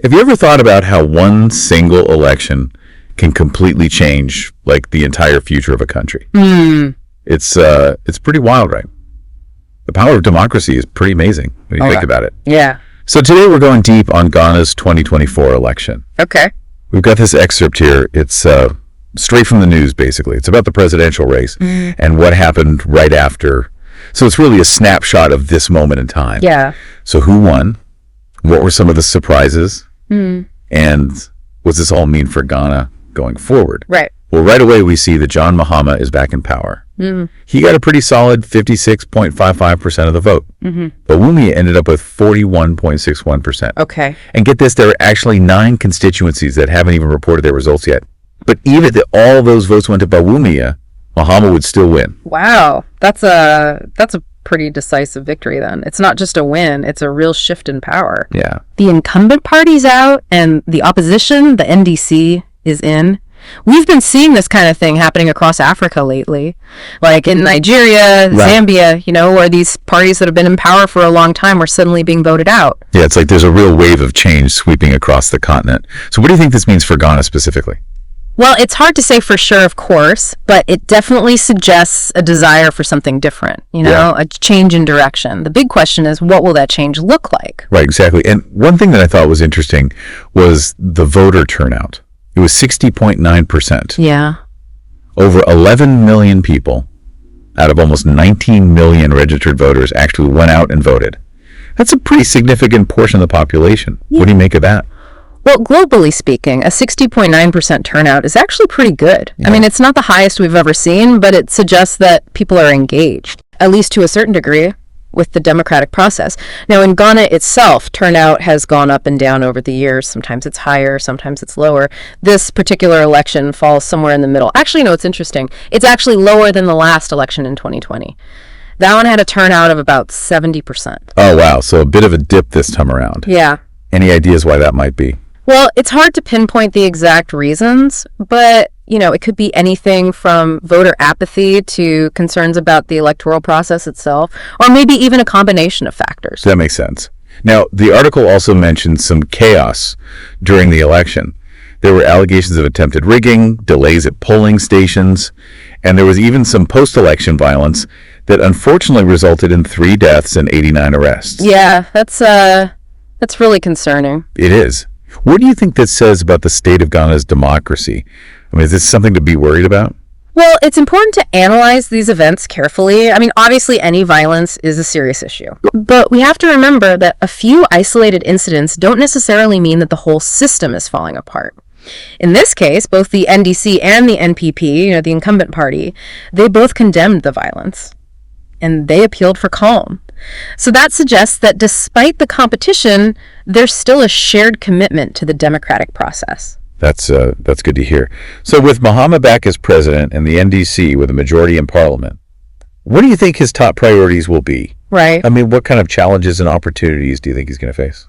Have you ever thought about how one single election can completely change, like, the entire future of a country? It's pretty wild, right? The power of democracy is pretty amazing when you think about it. Yeah. So today we're going deep on Ghana's 2024 election. Okay. We've got this excerpt here. It's straight from the news, basically. It's about the presidential race and what happened right after. So it's really a snapshot of this moment in time. Yeah. So who won? What were some of the surprises? And what does this all mean for Ghana going forward? Right. Well, right away we see that John Mahama is back in power. He got a pretty solid 56.55% of the vote. Bawumia ended up with 41.61%. Okay. And get this, there are actually 9 constituencies that haven't even reported their results yet. But even if all those votes went to Bawumia, Mahama would still win. Wow. That's a pretty decisive victory then. It's not just a win, it's a real shift in power. Yeah. The incumbent party's out and the opposition, the NDC, is in. We've been seeing this kind of thing happening across Africa lately, like in Nigeria, Zambia, where these parties that have been in power for a long time were suddenly being voted out. Yeah, it's like there's a real wave of change sweeping across the continent. So what do you think this means for Ghana specifically? Well, it's hard to say for sure, of course, but it definitely suggests a desire for something different, a change in direction. The big question is, what will that change look like? Right, exactly. And one thing that I thought was interesting was the voter turnout. It was 60.9%. Yeah. Over 11 million people out of almost 19 million registered voters actually went out and voted. That's a pretty significant portion of the population. Yeah. What do you make of that? Well, globally speaking, a 60.9% turnout is actually pretty good. Yeah. I mean, it's not the highest we've ever seen, but it suggests that people are engaged, at least to a certain degree, with the democratic process. Now, in Ghana itself, turnout has gone up and down over the years. Sometimes it's higher, sometimes it's lower. This particular election falls somewhere in the middle. Actually, no, it's interesting. It's actually lower than the last election in 2020. That one had a turnout of about 70%. Oh, wow. So a bit of a dip this time around. Yeah. Any ideas why that might be? Well, it's hard to pinpoint the exact reasons, but, it could be anything from voter apathy to concerns about the electoral process itself, or maybe even a combination of factors. That makes sense. Now, the article also mentioned some chaos during the election. There were allegations of attempted rigging, delays at polling stations, and there was even some post-election violence that unfortunately resulted in 3 deaths and 89 arrests. Yeah, that's really concerning. It is. What do you think that says about the state of Ghana's democracy? I mean, is this something to be worried about? Well, it's important to analyze these events carefully. I mean, obviously, any violence is a serious issue. But we have to remember that a few isolated incidents don't necessarily mean that the whole system is falling apart. In this case, both the NDC and the NPP, the incumbent party, they both condemned the violence. And they appealed for calm. So that suggests that despite the competition, there's still a shared commitment to the democratic process. That's good to hear. So with Mahama back as president and the NDC with a majority in parliament, what do you think his top priorities will be? Right. I mean, what kind of challenges and opportunities do you think he's going to face?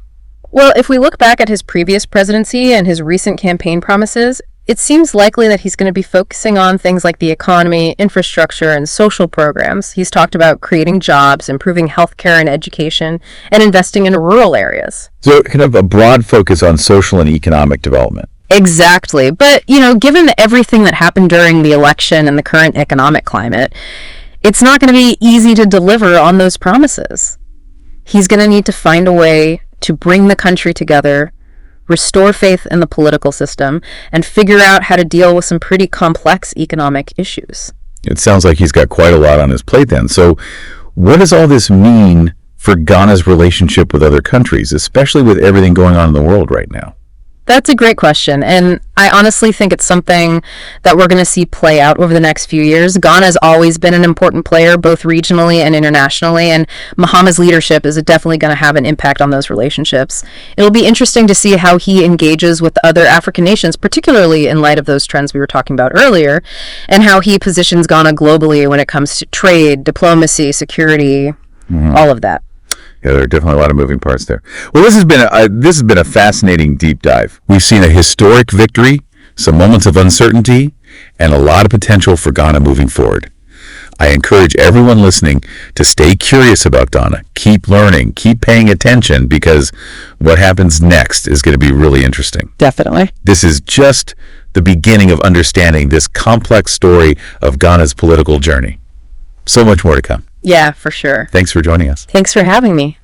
Well, if we look back at his previous presidency and his recent campaign promises, it seems likely that he's going to be focusing on things like the economy, infrastructure, and social programs. He's talked about creating jobs, improving healthcare and education, and investing in rural areas. So kind of a broad focus on social and economic development. Exactly. But, given everything that happened during the election and the current economic climate, it's not going to be easy to deliver on those promises. He's going to need to find a way to bring the country together, restore faith in the political system, and figure out how to deal with some pretty complex economic issues. It sounds like he's got quite a lot on his plate then. So what does all this mean for Ghana's relationship with other countries, especially with everything going on in the world right now? That's a great question, and I honestly think it's something that we're going to see play out over the next few years. Ghana's always been an important player, both regionally and internationally, and Mahama's leadership is definitely going to have an impact on those relationships. It'll be interesting to see how he engages with other African nations, particularly in light of those trends we were talking about earlier, and how he positions Ghana globally when it comes to trade, diplomacy, security, all of that. Yeah, there are definitely a lot of moving parts there. Well, this has been a fascinating deep dive. We've seen a historic victory, some moments of uncertainty, and a lot of potential for Ghana moving forward. I encourage everyone listening to stay curious about Ghana. Keep learning, keep paying attention, because what happens next is going to be really interesting. Definitely. This is just the beginning of understanding this complex story of Ghana's political journey. So much more to come. Yeah, for sure. Thanks for joining us. Thanks for having me.